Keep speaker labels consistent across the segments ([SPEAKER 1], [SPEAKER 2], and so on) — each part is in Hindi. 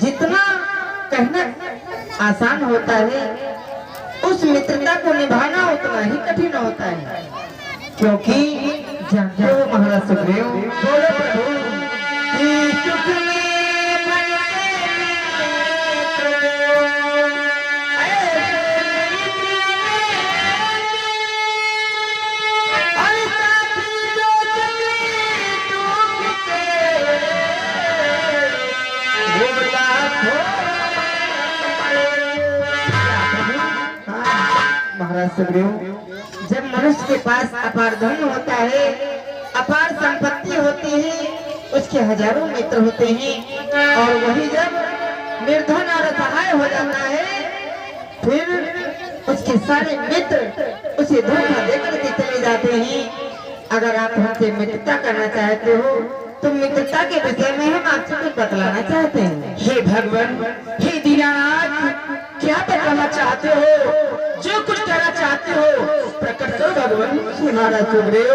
[SPEAKER 1] जितना कहना आसान होता है, उस मित्रता को निभाना उतना ही कठिन होता है। क्योंकि जानते हो महाराज सुखदेव, बोलो प्रभु कि सुख में बनते महाराज सुखदेव, जब मनुष्य के पास अपार धन होता है, अपार संपत्ति होती है, उसके हजारों मित्र होते हैं, और वही जब निर्धन और असहाय हो जाता है, फिर उसके सारे मित्र उसे धोखा देकर के चले जाते हैं। अगर आप हमसे मित्रता करना चाहते हो तो मित्रता के विषय में हम आपसे कुछ बतलाना चाहते हैं।
[SPEAKER 2] हे भगवान, हे दीनानाथ, क्या बताना चाहते हो? जो कुछ कहना चाहते हो प्रकट करो भगवान।
[SPEAKER 1] हमारा सुखदेव,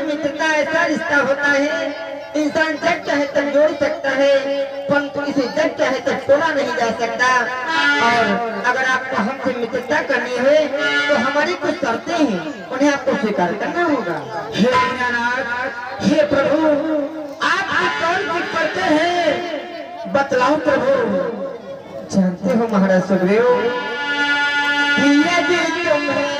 [SPEAKER 1] मित्रता ऐसा रिश्ता होता है, इंसान जग चाहे तब जोड़ सकता है, परंतु इसे जग चाहे तब तोड़ा नहीं जा सकता। और अगर आपको हमसे मित्रता करनी है तो हमारी कुछ शर्तें हैं, उन्हें आपको स्वीकार करना होगा।
[SPEAKER 2] हे दीनानाथ, हे प्रभु, आप कौन कुछ करते हैं बतलाओ प्रभु।
[SPEAKER 1] जानते हो महाराज सुखदेव, यदि तुम्हें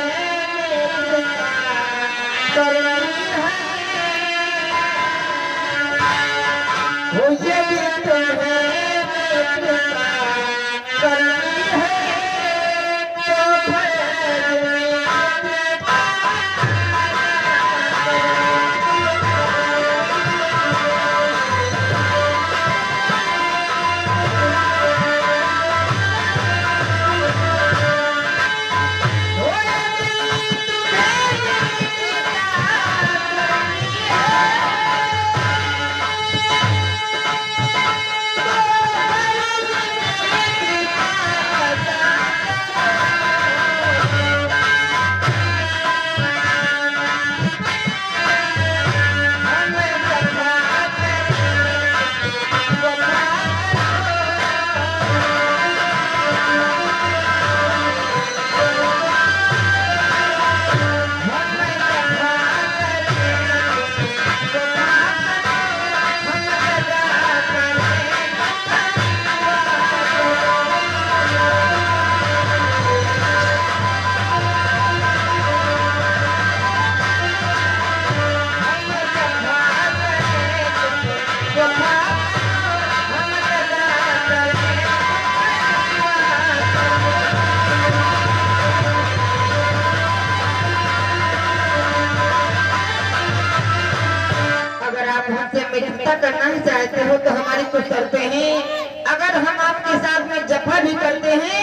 [SPEAKER 1] मित्रता करना ही चाहते हो तो हमारी कुछ शर्तें हैं। अगर हम आपके साथ में जफा भी करते हैं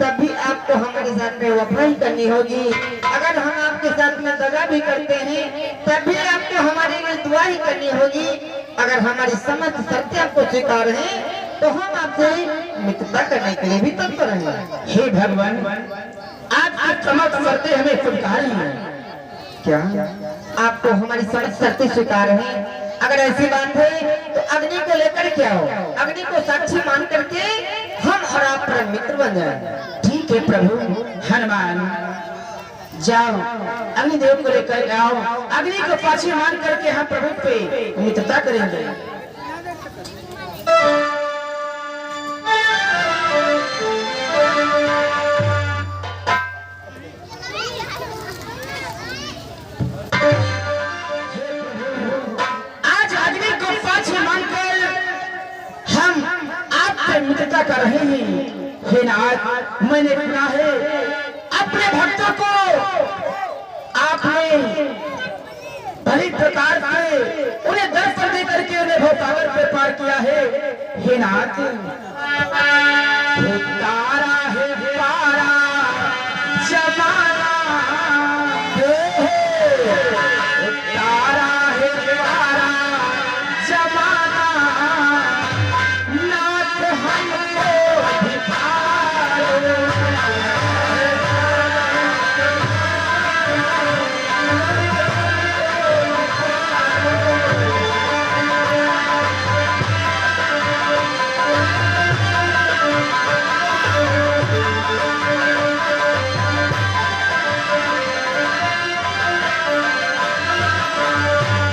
[SPEAKER 1] तब भी आपको हमारे साथ में वफा ही करनी होगी। अगर हम आपके साथ में दगा भी करते हैं तब भी आपको हमारे लिए दुआ ही करनी होगी। अगर हमारी समस्त शर्तें आपको स्वीकार हैं तो हम आपसे मित्रता करने के लिए भी तत्पर हैं।
[SPEAKER 2] हे भगवान, आपकी समस्त शर्तें हमें स्वीकार हैं।
[SPEAKER 1] क्या आपको हमारी सारी शर्तें स्वीकार हैं? अगर ऐसी बात है तो अग्नि को लेकर के आओ, अग्नि को साक्षी मान करके हम और आप परम मित्र बन जाए।
[SPEAKER 2] ठीक है प्रभु। हनुमान जाओ अग्निदेव को लेकर आओ, अग्नि को पाछे मान करके हम प्रभु पे मित्रता करेंगे। आज अग्नि को पाछे मानकर हम आपसे मित्रता कर रहे हैं। हे नाथ, मैंने सुना है अपने भक्तों को आपने बड़ी प्रकार से उन्हें दर्शन दे करके उन्हें भवसागर पे पार किया है। हे नाथ, हे तारा है पारा जमाना, हे तारा है पारा जमाना, नाथ हमको भिखारो।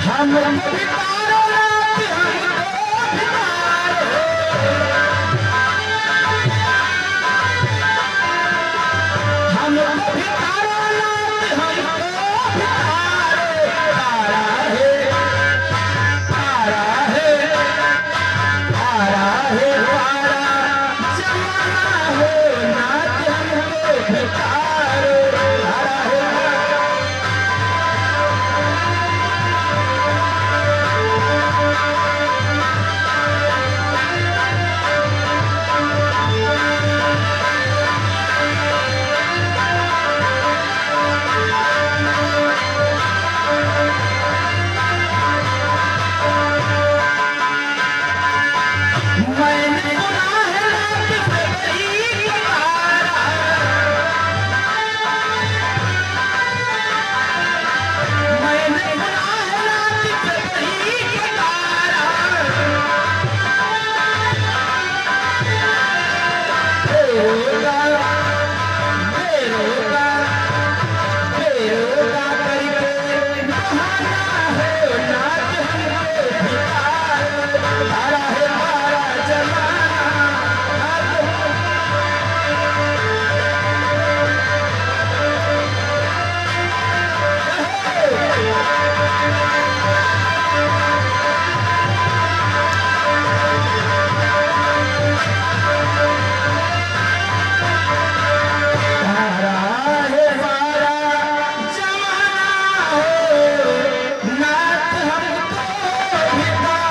[SPEAKER 2] हमको भिखारो नाथ, हमको भिखारो, हमको भिखारो नाथ, हमको भिखारो। तारा है, तारा है, तारा है, तारा जमाना हो, नाथ हमको भिखारो। तारा है, मैंने सुना है नाथ से बड़ी पुकारा, मैंने सुना है नाथ से बड़ी पुकारा। बेरोगा, बेरोगा, बेरोगा करके बहाना हो, नाथ हमको भिखारो। तारा है हमारा जमाना, तारा है हमारा जमाना हो, नाथ हमको भिखारो।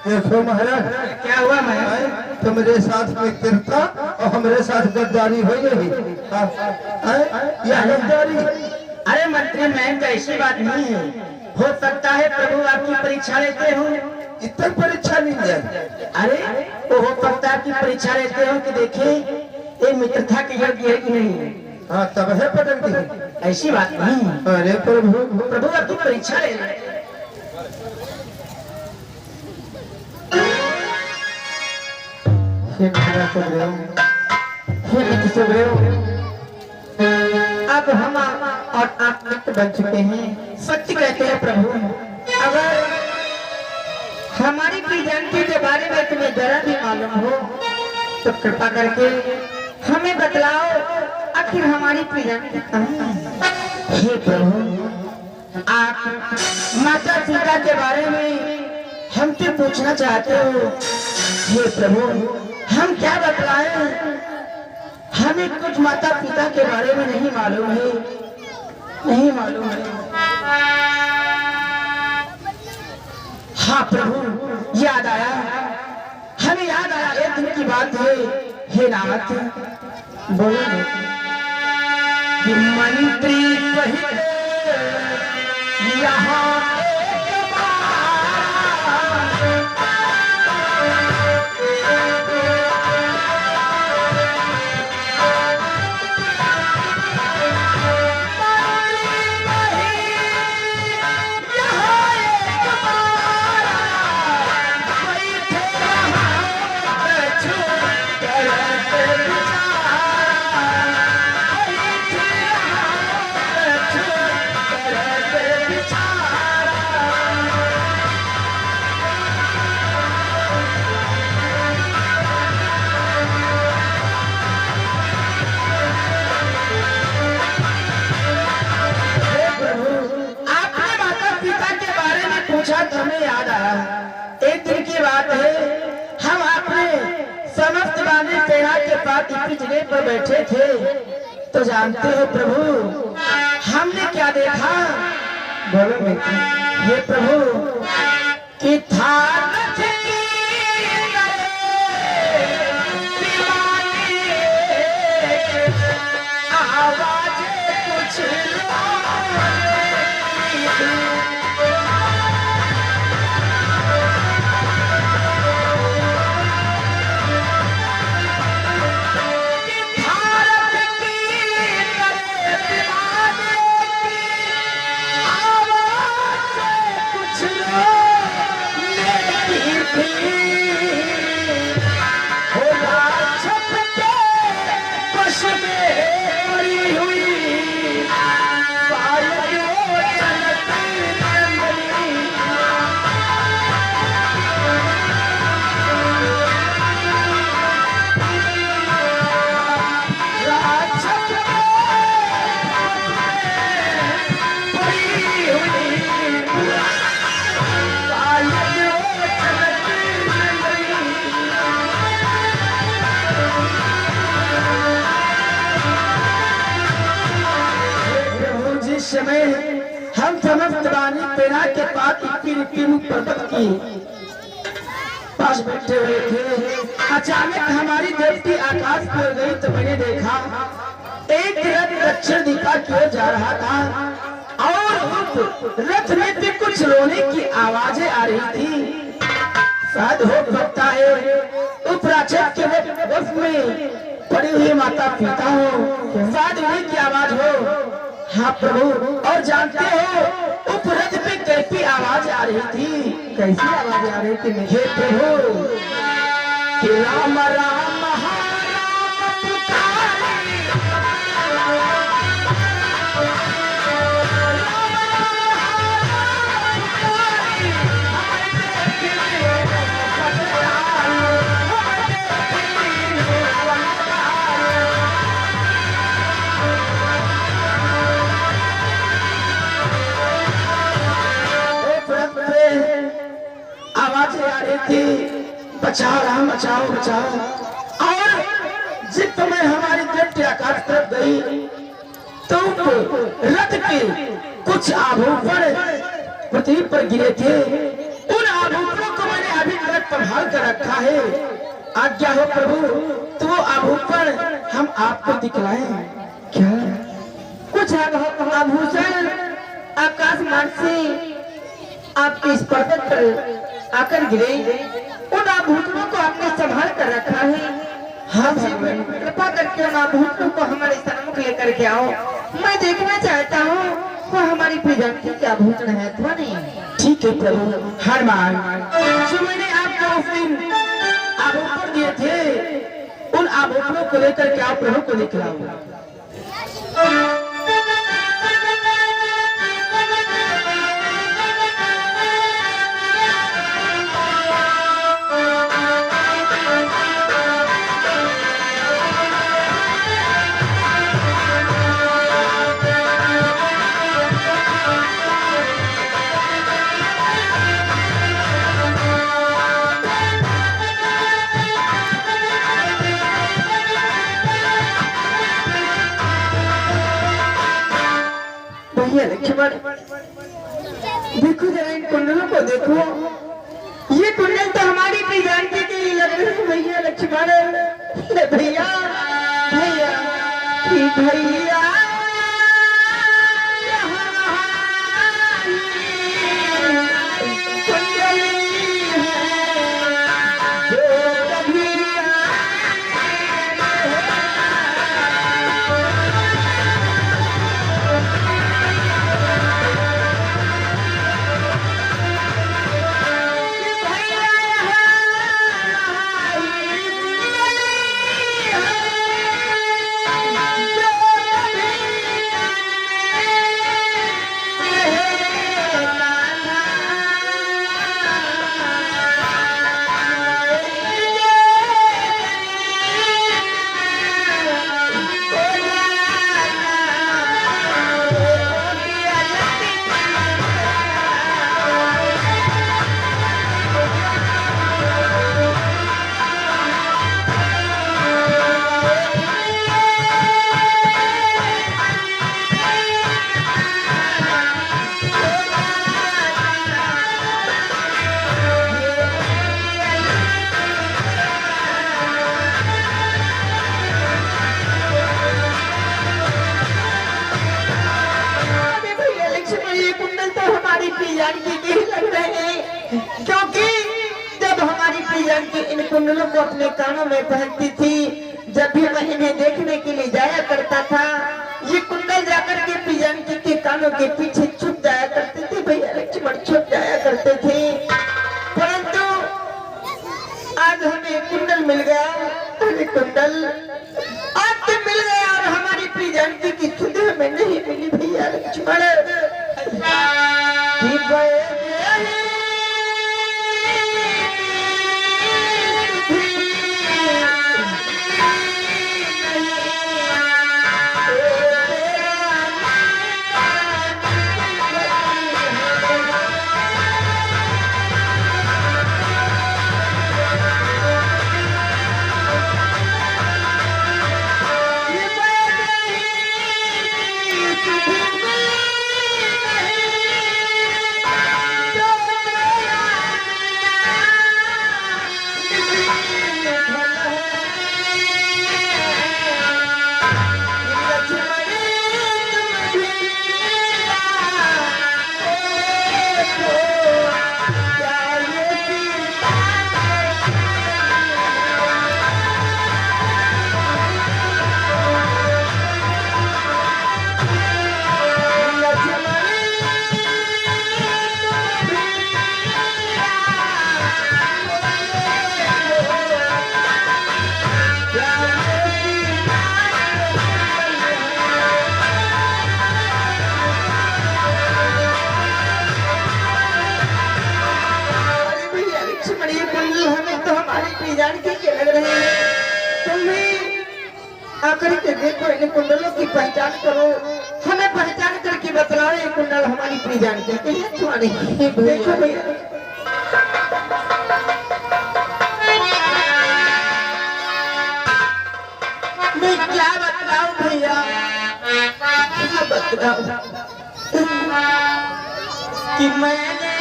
[SPEAKER 3] देखो महाराज,
[SPEAKER 2] क्या हुआ मैं?
[SPEAKER 3] तो मेरे साथ मित्रता और हमारे साथ गद्दारी हो गई। यह गद्दारी।
[SPEAKER 2] अरे मंत्री मैम, ऐसी बात नहीं है। हो सकता है प्रभु आपकी परीक्षा लेते हो।
[SPEAKER 3] इतना परीक्षा नहीं जाए।
[SPEAKER 2] अरे वो हो सकता है कि परीक्षा लेते हो कि देखे ये मित्रता के योग्य है कि नहीं।
[SPEAKER 3] हाँ, तब है पटक दी।
[SPEAKER 2] ऐसी बात नहीं।
[SPEAKER 3] अरे प्रभु,
[SPEAKER 2] प्रभु आपकी परीक्षा ले रहे हैं।
[SPEAKER 1] हे महाराज सुग्रीव, हे मित्र सुग्रीव, आप अब हम और आप मित्र बन चुके हैं।
[SPEAKER 2] सत्य कहते हैं प्रभु।
[SPEAKER 1] अगर हमारी प्रियजनती के बारे में तुम्हें जरा भी मालूम हो तो कृपा करके हमें बतलाओ, आखिर हमारी प्रियजनती कहाँ है?
[SPEAKER 2] हे प्रभु, आप माता पिता के बारे में हमसे पूछना चाहते हो। हे प्रभु, हम क्या बतलाएं? हमें कुछ माता पिता के बारे में नहीं मालूम है, नहीं मालूम है। हाँ प्रभु, याद आया, हमें याद आया। एक दिन की बात है हे नाथ,
[SPEAKER 1] बोलो
[SPEAKER 2] कि मंत्री सहित यहाँ हमें याद आया। एक दिन की बात है, हम अपने समस्त बानी सेना के साथ इसी जगह पर बैठे थे, तो जानते हो प्रभु हमने क्या देखा?
[SPEAKER 1] बोलो बेटी।
[SPEAKER 2] ये प्रभु कि था आवाज कुछ समय हम समस्त बानी सेना के पास पर्वत की पास बैठे हुए थे। अचानक हमारी दृष्टि आकाश पर गई तो मैंने देखा एक रथ दक्षिण दिशा की ओर जा रहा था और उस रथ में से कुछ रोने की आवाजें आ रही थी। शायद हो सकता है उस राक्षस के वश में पड़ी हुई माता पिता हो, शायद उन्हीं की आवाज हो। हाँ प्रभु, और जानते हो उस रथ पे कैसी आवाज आ रही थी?
[SPEAKER 1] कैसी आवाज आ रही थी?
[SPEAKER 2] हे प्रभु कि राम राम महाराम पुकारे, आवाजें आ रही थी, बचाओ राम बचाओ बचाओ। और जिस समय हमारी दृष्टि आकाश तरफ गई तो रथ के कुछ आभूषण पृथ्वी पर गिरे थे। उन आभूषणों को मैंने अभी तक संभाल कर रखा है। आज्ञा हो प्रभु, तो वो आभूषण हम आपको दिखलाएं।
[SPEAKER 1] क्या कुछ आभूषण आकाश मार्ग से आपके इस पर्वत पर आकर गिरे? उन आभूषणों को आपने संभाल कर रखा है?
[SPEAKER 2] हाँ
[SPEAKER 1] कृपा करके उन आभूषणों को हमारे सन्मुख लेकर के आओ। मैं देखना चाहता हूँ वो हमारी प्रियजनती के आभूषण है अथवा नहीं।
[SPEAKER 2] ठीक है प्रभु। हनुमान, जो मैंने आपको उस दिन आभूषण दिए थे, उन आभूषणों को लेकर के आप प्रभु को दिखलाओ।
[SPEAKER 1] भैया लक्ष्मण, देखो जरा इन कुंडलों को देखो, ये कुंडल तो हमारी प्रियांकी के लिए लग रहे हैं भैया लक्ष्मण। भैया भैया भैया क्योंकि जब हमारी प्रियांकी इन कुंडलों को अपने कानों में पहनती थी, जब भी मैं इन्हें देखने के लिए जाया करता था, ये कुंडल जाकर के प्रियांकी के कानों के पीछे छुप जाया करते थे भैया लक्ष्मण, छुप जाया करते थे। परंतु आज हमें कुंडल मिल गया, कुंडल आज मिल गया और हमारी प्रियांकी की सुध हमें नहीं मिली भैया लक्ष्मण। आकर के देखो, इन कुंडलों की पहचान करो, हमें पहचान करके बतलाओ ये कुंडल हमारी प्रियांकी के हैं तुम्हारी। देखो भैया मैं क्या बतलाऊं भैया, क्या बतलाऊं कि मैंने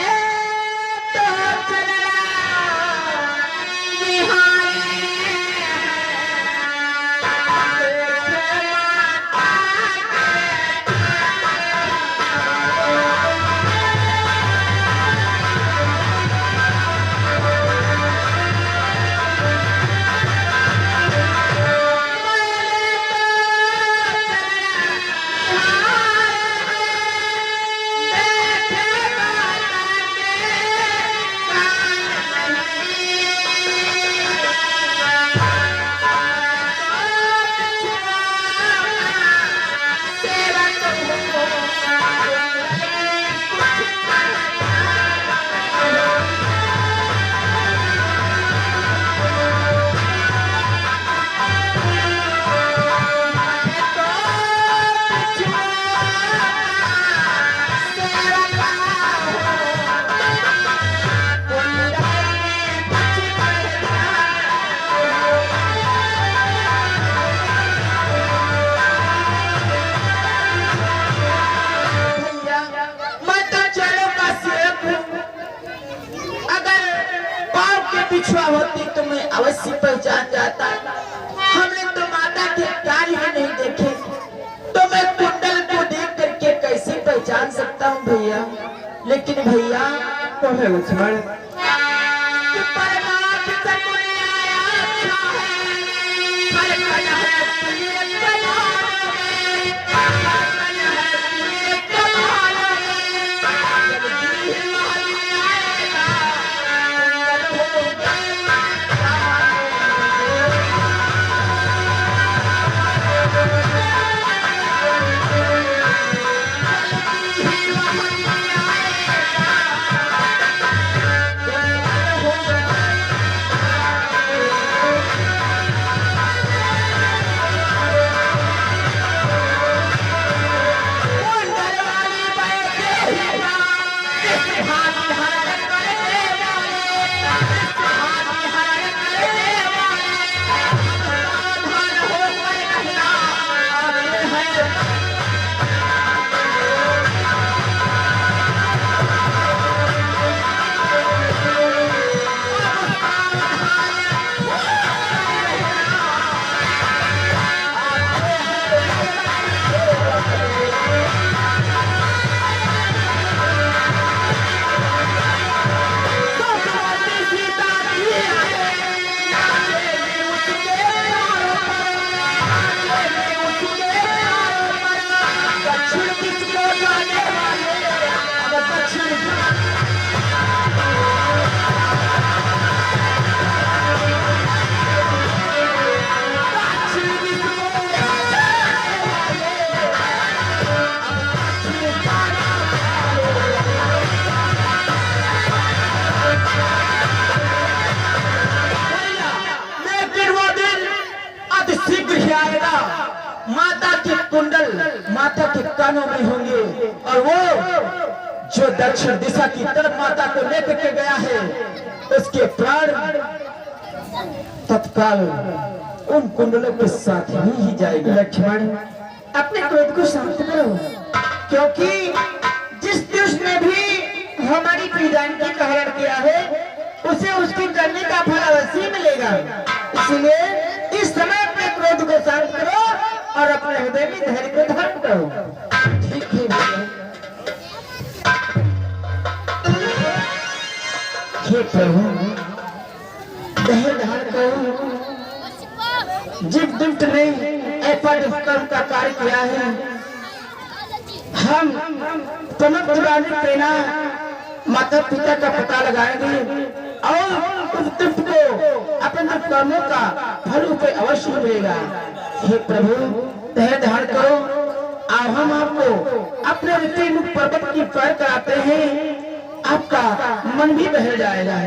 [SPEAKER 1] तो चला
[SPEAKER 2] अवश्य पहचान जाता। हमने तो माता के कान ही नहीं देखे, तो मैं कुंडल को देख करके कैसे पहचान सकता हूँ भैया। लेकिन भैया
[SPEAKER 3] तो है लक्ष्मण,
[SPEAKER 2] माता के कुंडल माता के कानों में होंगे, और वो जो दक्षिण दिशा की तरफ माता को लेकर के गया है, उसके प्राण तत्काल उन कुंडलों के साथ ही जाएगा।
[SPEAKER 1] लक्ष्मण, अपने क्रोध को शांत करो, क्योंकि जिस दुष्ट ने भी हमारी प्रियजानकी का हरण किया है, उसे उसके करने का फल अवश्य मिलेगा। इसलिए इस समय अपने क्रोध को शांत करो और अपने हृदय में धैर्य को धारण करो।
[SPEAKER 2] ठीक है भैया।
[SPEAKER 1] हे प्रभु, धैर्य धारण करो। जिस दुष्ट ने ऐसा दुष्कर्म का कार्य किया है, हम तमक चुराने प्रेरणा माता पिता का पता लगाएंगे और उस दुष्ट को अपने दुष्कर्मों का फल उसे अवश्य मिलेगा। हे प्रभु, धैर्य धारण करो। अब हम आपको अपने ऋषिमुख पर्वत की पैर कराते हैं, आपका मन भी बहल जाएगा।